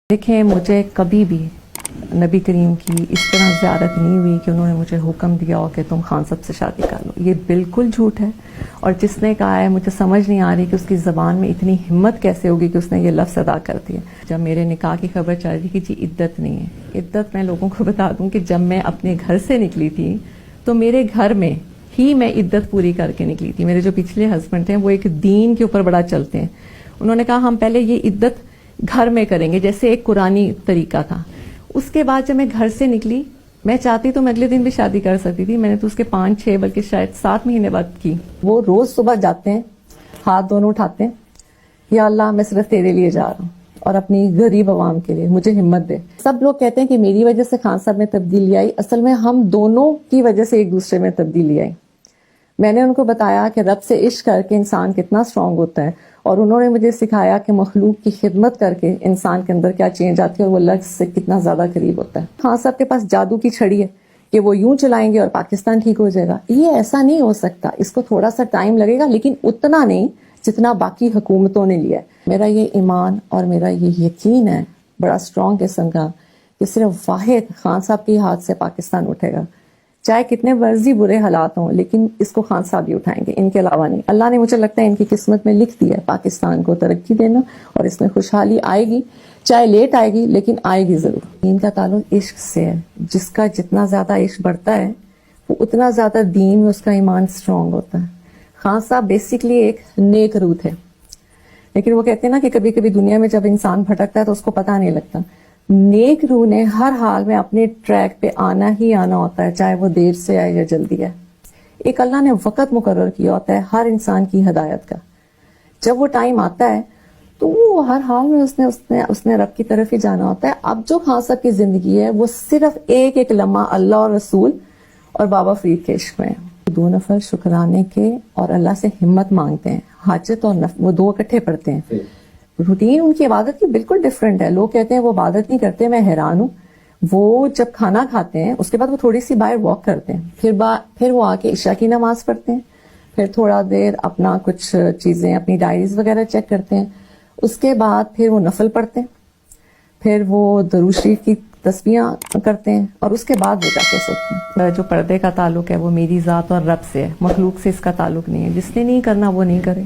دیکھیں مجھے کبھی بھی نبی کریم کی اس طرح زیارت نہیں ہوئی کہ انہوں نے مجھے حکم دیا ہو کہ تم خان صاحب سے شادی کر لو. یہ بالکل جھوٹ ہے. اور جس نے کہا ہے مجھے سمجھ نہیں آ رہی کہ اس کی زبان میں اتنی ہمت کیسے ہوگی کہ اس نے یہ لفظ ادا کر دیا. جب میرے نکاح کی خبر چل رہی کہ جی عدت نہیں ہے. عدت میں لوگوں کو بتا دوں کہ جب میں اپنے گھر سے نکلی تھی تو میرے گھر میں ہی میں عدت پوری کر کے نکلی تھی. میرے جو پچھلے ہسبینڈ تھے وہ ایک دین کے اوپر بڑا چلتے ہیں. انہوں نے کہا ہم پہلے یہ عدت گھر میں کریں گے جیسے ایک قرآنی طریقہ تھا. اس کے بعد جب میں گھر سے نکلی میں چاہتی تو میں اگلے دن بھی شادی کر سکتی تھی. میں نے تو اس کے 5-6 بلکہ شاید 7 مہینے بعد کی. وہ روز صبح جاتے ہیں ہاتھ دونوں اٹھاتے ہیں یا اللہ میں صرف تیرے لیے جا رہا ہوں اور اپنی غریب عوام کے لیے مجھے ہمت دے. سب لوگ کہتے ہیں کہ میری وجہ سے خان صاحب میں تبدیلی آئی. اصل میں ہم دونوں کی وجہ سے ایک دوسرے میں تبدیلی آئی. میں نے ان کو بتایا کہ رب سے عشق کر کے انسان کتنا اسٹرانگ ہوتا ہے اور انہوں نے مجھے سکھایا کہ مخلوق کی خدمت کر کے انسان کے اندر کیا چینج آتی ہے اور وہ اللہ سے کتنا زیادہ قریب ہوتا ہے. خان صاحب کے پاس جادو کی چھڑی ہے کہ وہ یوں چلائیں گے اور پاکستان ٹھیک ہو جائے گا. یہ ایسا نہیں ہو سکتا. اس کو تھوڑا سا ٹائم لگے گا لیکن اتنا نہیں جتنا باقی حکومتوں نے لیا ہے. میرا یہ ایمان اور میرا یہ یقین ہے بڑا اسٹرانگ قسم کا کہ صرف واحد خان صاحب کے ہاتھ سے پاکستان اٹھے گا. چاہے کتنے مرضی برے حالات ہوں لیکن اس کو خان صاحب ہی اٹھائیں گے, ان کے علاوہ نہیں. اللہ نے مجھے لگتا ہے ان کی قسمت میں لکھ دیا ہے پاکستان کو ترقی دینا اور اس میں خوشحالی آئے گی. چاہے لیٹ آئے گی لیکن آئے گی ضرور. دین کا تعلق عشق سے ہے. جس کا جتنا زیادہ عشق بڑھتا ہے وہ اتنا زیادہ دین میں اس کا ایمان اسٹرانگ ہوتا ہے. خان صاحب بیسکلی ایک نیک روح تھے لیکن وہ کہتے ہیں نا کہ کبھی کبھی دنیا میں جب انسان بھٹکتا ہے تو اس کو پتہ نہیں لگتا. نیک روح نے ہر حال میں اپنے ٹریک پہ آنا ہی آنا ہوتا ہے چاہے وہ دیر سے آئے یا جلدی آئے. ایک اللہ نے وقت مقرر کیا ہوتا ہے ہر انسان کی ہدایت کا. جب وہ ٹائم آتا ہے تو وہ ہر حال میں اس نے رب کی طرف ہی جانا ہوتا ہے. اب جو خان صاحب کی زندگی ہے وہ صرف ایک لمحہ اللہ اور رسول اور بابا فرید کے عشق میں ہے. 2 نفر شکرانے کے اور اللہ سے ہمت مانگتے ہیں. حاجت اور وہ 2 اکٹھے پڑھتے ہیں. روٹین ان کی عبادت کی بالکل ڈفرینٹ ہے. لوگ کہتے ہیں وہ عبادت نہیں کرتے. میں حیران ہوں. وہ جب کھانا کھاتے ہیں اس کے بعد وہ تھوڑی سی باہر واک کرتے ہیں, پھر وہ آ کے عشاء کی نماز پڑھتے ہیں, پھر تھوڑا دیر اپنا کچھ چیزیں اپنی ڈائریز وغیرہ چیک کرتے ہیں, اس کے بعد پھر وہ نفل پڑھتے ہیں, پھر وہ درود شریف کی تسبیحاں کرتے ہیں اور اس کے بعد وہ جا کے سوتے ہیں. جو پردے کا تعلق ہے وہ میری ذات اور رب سے ہے, مخلوق سے اس کا تعلق نہیں ہے. جس نے نہیں کرنا وہ نہیں کرے.